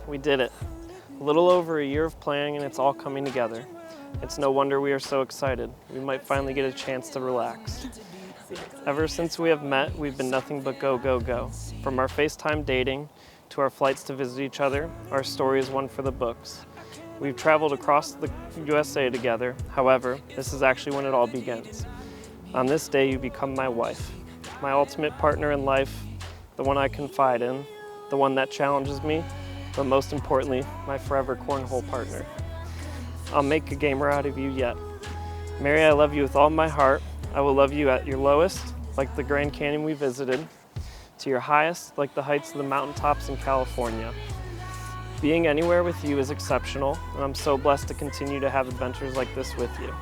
We did it. A little over a year of planning and it's all coming together. It's no wonder we are so excited. We might finally get a chance to relax. Ever since we have met, we've been nothing but go, go, go. From our FaceTime dating to our flights to visit each other, our story is one for the books. We've traveled across the USA together. However, this is actually when it all begins. On this day, you become my wife, my ultimate partner in life, the one I confide in, the one that challenges me, but most importantly, my forever cornhole partner. I'll make a gamer out of you yet. Mary, I love you with all my heart. I will love you at your lowest, like the Grand Canyon we visited, to your highest, like the heights of the mountaintops in California. Being anywhere with you is exceptional, and I'm so blessed to continue to have adventures like this with you.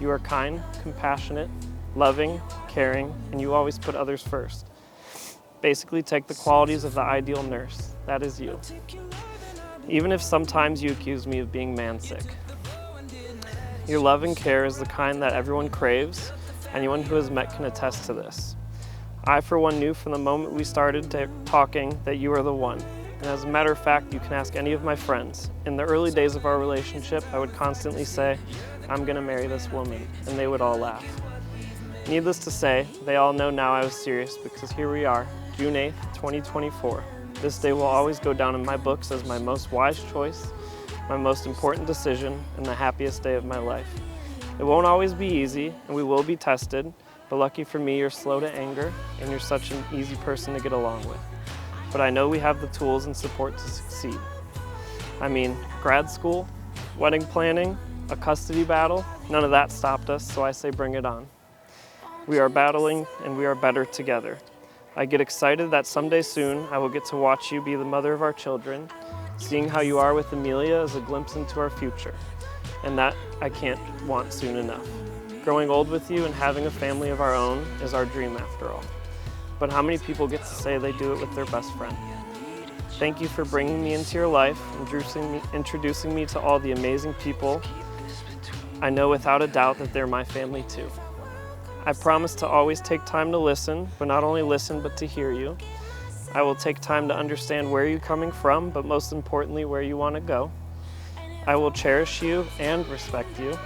You are kind, compassionate, loving, caring, and you always put others first. Basically, take the qualities of the ideal nurse. That is you. Even if sometimes you accuse me of being man-sick. Your love and care is the kind that everyone craves. Anyone who has met can attest to this. I, for one, knew from the moment we started talking that you are the one. And as a matter of fact, you can ask any of my friends. In the early days of our relationship, I would constantly say, I'm gonna marry this woman, and they would all laugh. Needless to say, they all know now I was serious because here we are, June 8th, 2024. This day will always go down in my books as my most wise choice, my most important decision, and the happiest day of my life. It won't always be easy, and we will be tested, but lucky for me, you're slow to anger, and you're such an easy person to get along with. But I know we have the tools and support to succeed. I mean, grad school, wedding planning, a custody battle, none of that stopped us, so I say bring it on. We are battling, and we are better together. I get excited that someday soon I will get to watch you be the mother of our children. Seeing how you are with Amelia is a glimpse into our future, and that I can't want soon enough. Growing old with you and having a family of our own is our dream after all. But how many people get to say they do it with their best friend? Thank you for bringing me into your life, introducing me to all the amazing people. I know without a doubt that they're my family too. I promise to always take time to listen, but not only listen, but to hear you. I will take time to understand where you're coming from, but most importantly, where you want to go. I will cherish you and respect you.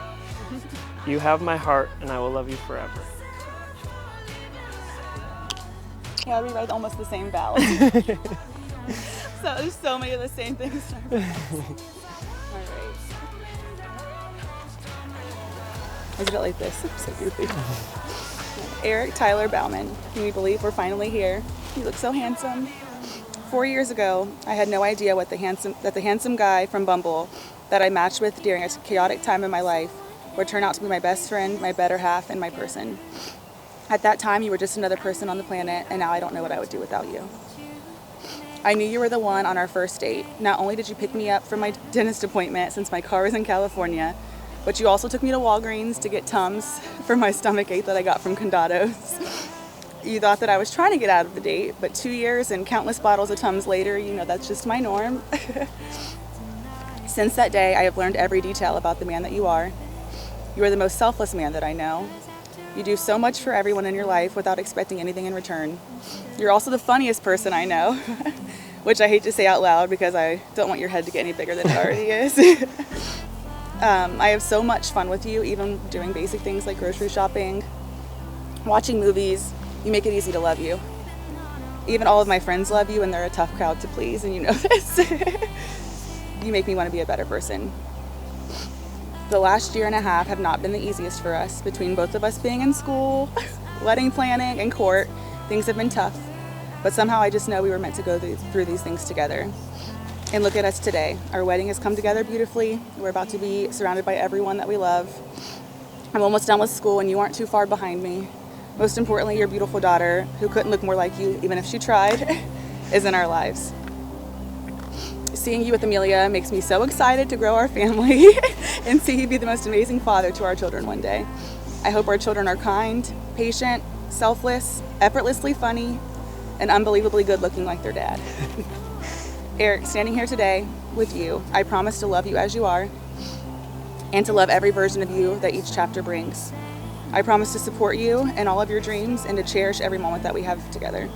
You have my heart, and I will love you forever. Yeah, we write almost the same ballads. So there's so many of the same things. All right. I did it like this. I'm so goofy. Erik Tyler Bauman. Can you believe we're finally here? You look so handsome. 4 years ago, I had no idea that the handsome guy from Bumble that I matched with during a chaotic time in my life would turn out to be my best friend, my better half, and my person. At that time, you were just another person on the planet, and now I don't know what I would do without you. I knew you were the one on our first date. Not only did you pick me up from my dentist appointment since my car was in California, but you also took me to Walgreens to get Tums for my stomach ache that I got from Condados. You thought that I was trying to get out of the date, but 2 years and countless bottles of Tums later, you know that's just my norm. Since that day, I have learned every detail about the man that you are. You are the most selfless man that I know. You do so much for everyone in your life without expecting anything in return. You're also the funniest person I know, which I hate to say out loud because I don't want your head to get any bigger than it already is. I have so much fun with you, even doing basic things like grocery shopping, watching movies. You make it easy to love you. Even all of my friends love you, and they're a tough crowd to please, and you know this. You make me want to be a better person. The last year and a half have not been the easiest for us. Between both of us being in school, wedding planning, and court, things have been tough. But somehow I just know we were meant to go through these things together. And look at us today. Our wedding has come together beautifully. We're about to be surrounded by everyone that we love. I'm almost done with school, and you aren't too far behind me. Most importantly, your beautiful daughter, who couldn't look more like you even if she tried, is in our lives. Seeing you with Amelia makes me so excited to grow our family and see you be the most amazing father to our children one day. I hope our children are kind, patient, selfless, effortlessly funny, and unbelievably good looking like their dad. Erik, standing here today with you, I promise to love you as you are and to love every version of you that each chapter brings. I promise to support you in all of your dreams and to cherish every moment that we have together.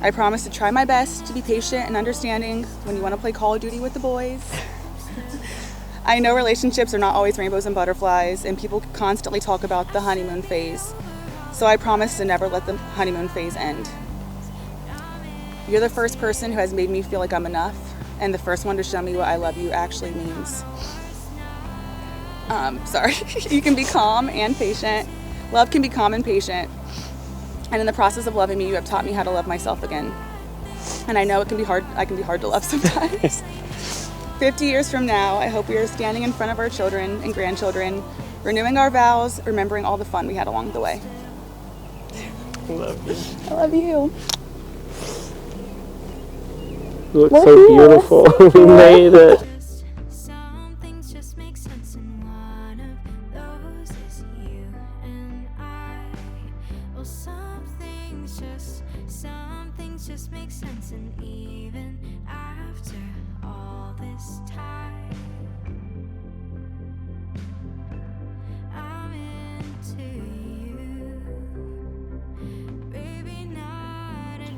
I promise to try my best to be patient and understanding when you want to play Call of Duty with the boys. I know relationships are not always rainbows and butterflies, and people constantly talk about the honeymoon phase. So I promise to never let the honeymoon phase end. You're the first person who has made me feel like I'm enough, and the first one to show me what I love you actually means. Sorry. You can be calm and patient. Love can be calm and patient. And in the process of loving me, you have taught me how to love myself again. And I know it can be hard. I can be hard to love sometimes. 50 years from now, I hope we are standing in front of our children and grandchildren, renewing our vows, remembering all the fun we had along the way. I love you. I love you. You look so beautiful. We made it. Some things just make sense, and one of those is you and I. Well, some things just make sense, and even after all this time, I'm into you, baby.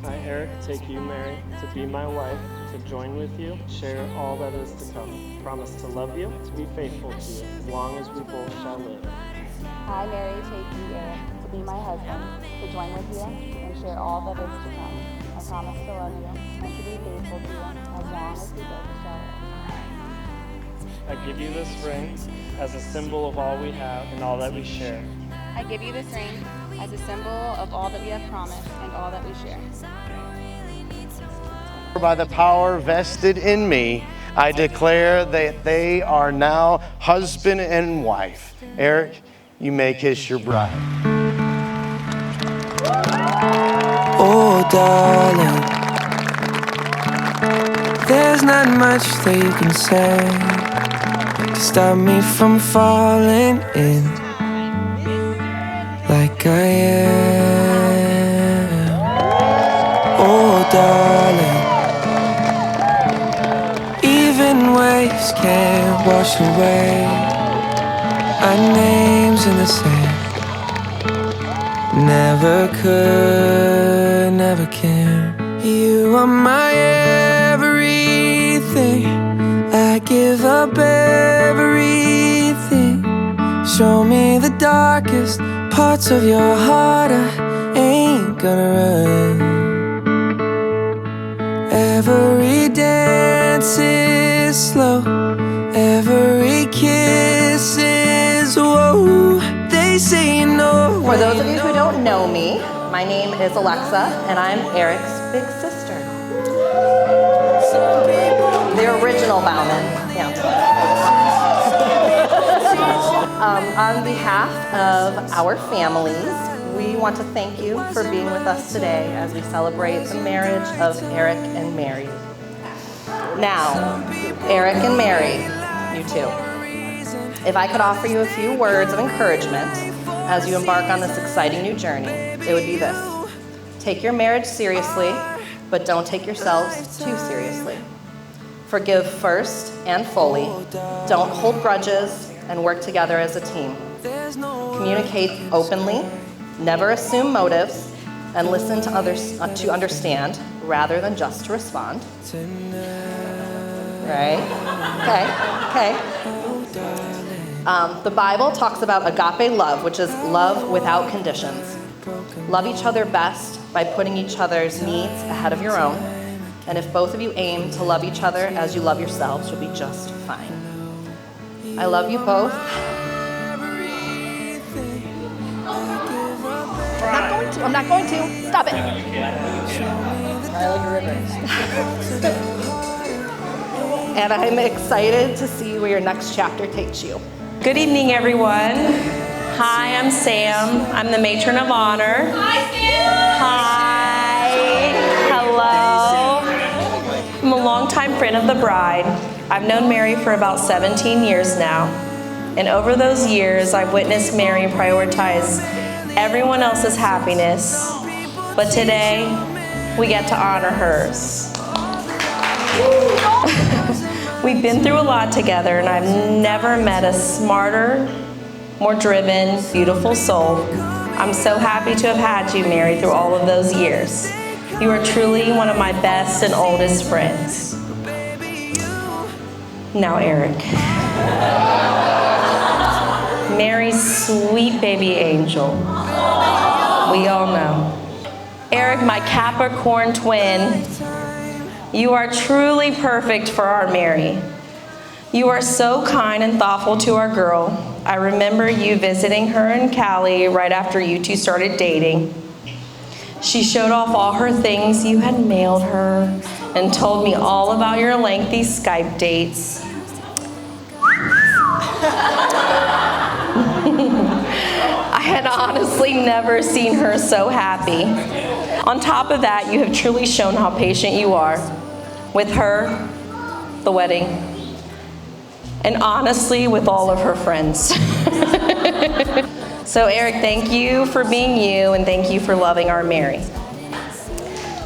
I, Eric, take you, Mary, to be my wife, to join with you, share all that is to come. Promise to love you, to be faithful to you, as long as we both shall live. I, Mary, take you, Erik, to be my husband, to join with you and share all that is to come. I promise to love you and to be faithful to you, as long as we both shall live. I give you this ring as a symbol of all we have and all that we share. I give you this ring as a symbol of all that we have promised and all that we share. By the power vested in me, I declare that they are now husband and wife. Erik, you may kiss your bride. Oh, darling, there's not much that you can say to stop me from falling in like I am. Oh, darling, even waves can't wash away our names in the sand. Never could, never can. You are my everything. I give up everything. Show me the darkest parts of your heart. I ain't gonna run. Every dance is slow, every kiss is whoa. They say you know. For those of you who don't know me, my name is Alexa, and I'm Erik's big sister. The original Bauman, yeah. On behalf of our families, we want to thank you for being with us today as we celebrate the marriage of Erik and Mary. Now, Erik and Mary, you two, if I could offer you a few words of encouragement as you embark on this exciting new journey, it would be this. Take your marriage seriously, but don't take yourselves too seriously. Forgive first and fully. Don't hold grudges, and work together as a team. Communicate openly, never assume motives, and listen to others to understand rather than just to respond. Right? Okay. The Bible talks about agape love, which is love without conditions. Love each other best by putting each other's needs ahead of your own. And if both of you aim to love each other as you love yourselves, you'll be just fine. I love you both. I'm not going to. Stop it. And I'm excited to see where your next chapter takes you. Good evening, everyone. Hi, I'm Sam. I'm the matron of honor. Hi, Sam. Hi. Hello. I'm a longtime friend of the bride. I've known Mary for about 17 years now. And over those years, I've witnessed Mary prioritize everyone else's happiness. But today, we get to honor hers. We've been through a lot together, and I've never met a smarter, more driven, beautiful soul. I'm so happy to have had you, Mary, through all of those years. You are truly one of my best and oldest friends. Now, Erik. Mary's sweet baby angel. We all know. Erik, my Capricorn twin, you are truly perfect for our Mary. You are so kind and thoughtful to our girl. I remember you visiting her in Cali right after you two started dating. She showed off all her things you had mailed her and told me all about your lengthy Skype dates. I had honestly never seen her so happy. On top of that, you have truly shown how patient you are with her, the wedding, and honestly with all of her friends. So Erik, thank you for being you, and thank you for loving our Mary.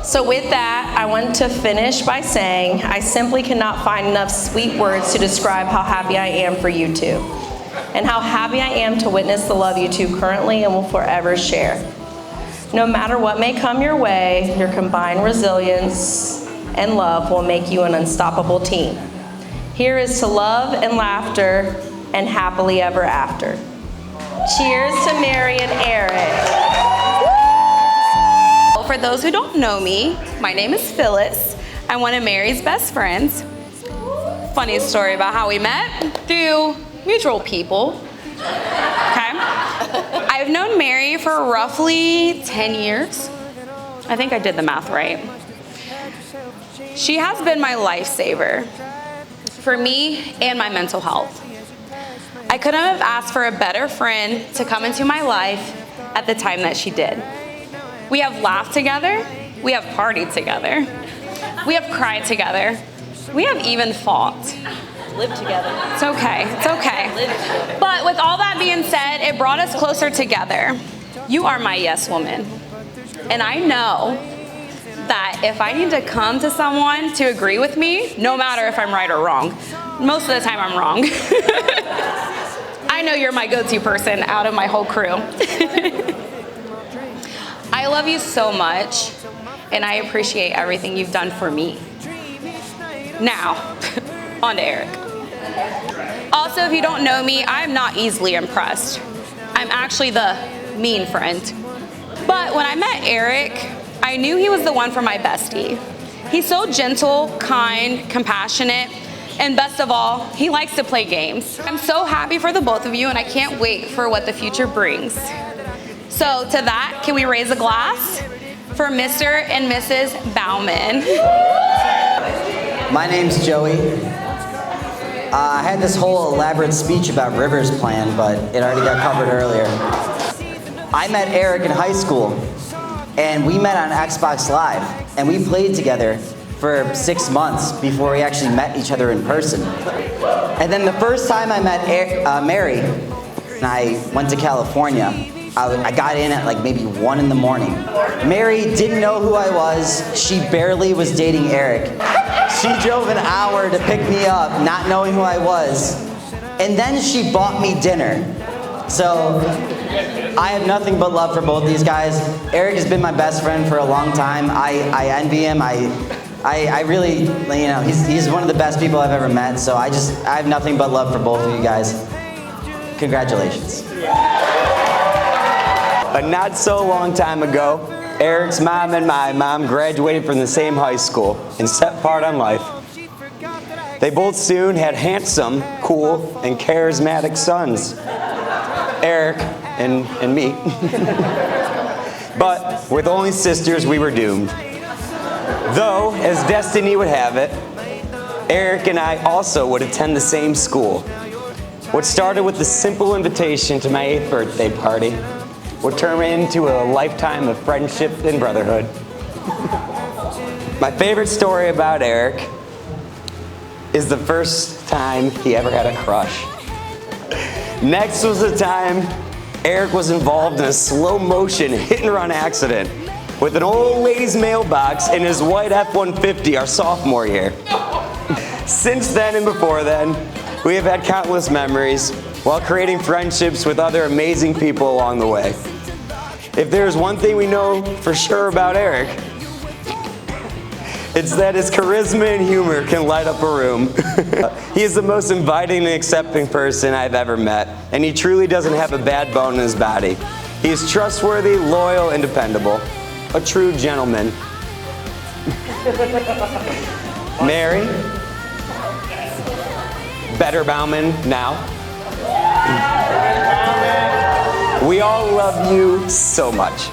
So with that, I want to finish by saying I simply cannot find enough sweet words to describe how happy I am for you two, and how happy I am to witness the love you two currently and will forever share. No matter what may come your way, your combined resilience and love will make you an unstoppable team. Here is to love and laughter and happily ever after. Cheers to Mary and Erik. For those who don't know me, my name is Phyllis. I'm one of Mary's best friends. Funny story about how we met, through mutual people. Okay. I've known Mary for roughly 10 years. I think I did the math right. She has been my lifesaver for me and my mental health. I couldn't have asked for a better friend to come into my life at the time that she did. We have laughed together, we have partied together, we have cried together, we have even fought. Live together. It's okay, it's okay. But with all that being said, it brought us closer together. You are my yes woman. And I know that if I need to come to someone to agree with me, no matter if I'm right or wrong, most of the time I'm wrong. I know you're my go-to person out of my whole crew. I love you so much, and I appreciate everything you've done for me. Now, on to Erik. Also, if you don't know me, I'm not easily impressed. I'm actually the mean friend. But when I met Erik, I knew he was the one for my bestie. He's so gentle, kind, compassionate, and best of all, he likes to play games. I'm so happy for the both of you, and I can't wait for what the future brings. So to that, can we raise a glass for Mr. and Mrs. Bauman? My name's Joey. I had this whole elaborate speech about Rivers planned, but it already got covered earlier. I met Erik in high school, and we met on Xbox Live, and we played together for 6 months before we actually met each other in person. And then the first time I met Mary, and I went to California, I got in at like maybe 1 in the morning. Mary didn't know who I was. She barely was dating Erik. She drove an hour to pick me up, not knowing who I was. And then she bought me dinner. So I have nothing but love for both these guys. Erik has been my best friend for a long time. I envy him. I really, you know, he's one of the best people I've ever met. So I have nothing but love for both of you guys. Congratulations. A not so long time ago, Erik's mom and my mom graduated from the same high school and set part on life. They both soon had handsome, cool, and charismatic sons, Erik and me. But with only sisters, we were doomed. Though, as destiny would have it, Erik and I also would attend the same school. What started with the simple invitation to my 8th birthday party would turn into a lifetime of friendship and brotherhood. My favorite story about Erik is the first time he ever had a crush. Next was the time Erik was involved in a slow motion hit and run accident with an old lady's mailbox in his white F-150 our sophomore year. Since then and before then, we have had countless memories while creating friendships with other amazing people along the way. If there's one thing we know for sure about Erik, It's that his charisma and humor can light up a room. He is the most inviting and accepting person I've ever met, and he truly doesn't have a bad bone in his body. He is trustworthy, loyal, and dependable. A true gentleman. Mary, Better Bauman now. We all love you so much.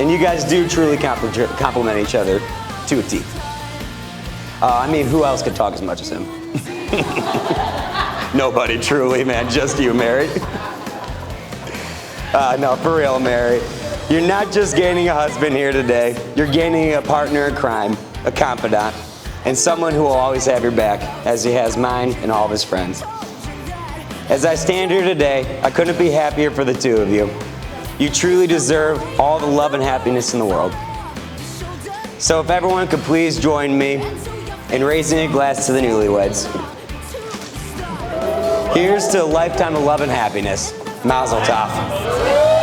And you guys do truly compliment each other to a T. I mean, who else could talk as much as him? Nobody, truly, man. Just you, Mary. No, for real, Mary. You're not just gaining a husband here today. You're gaining a partner in crime, a confidant, and someone who will always have your back, as he has mine and all of his friends. As I stand here today, I couldn't be happier for the two of you. You truly deserve all the love and happiness in the world. So if everyone could please join me in raising a glass to the newlyweds. Here's to a lifetime of love and happiness. Mazel tov.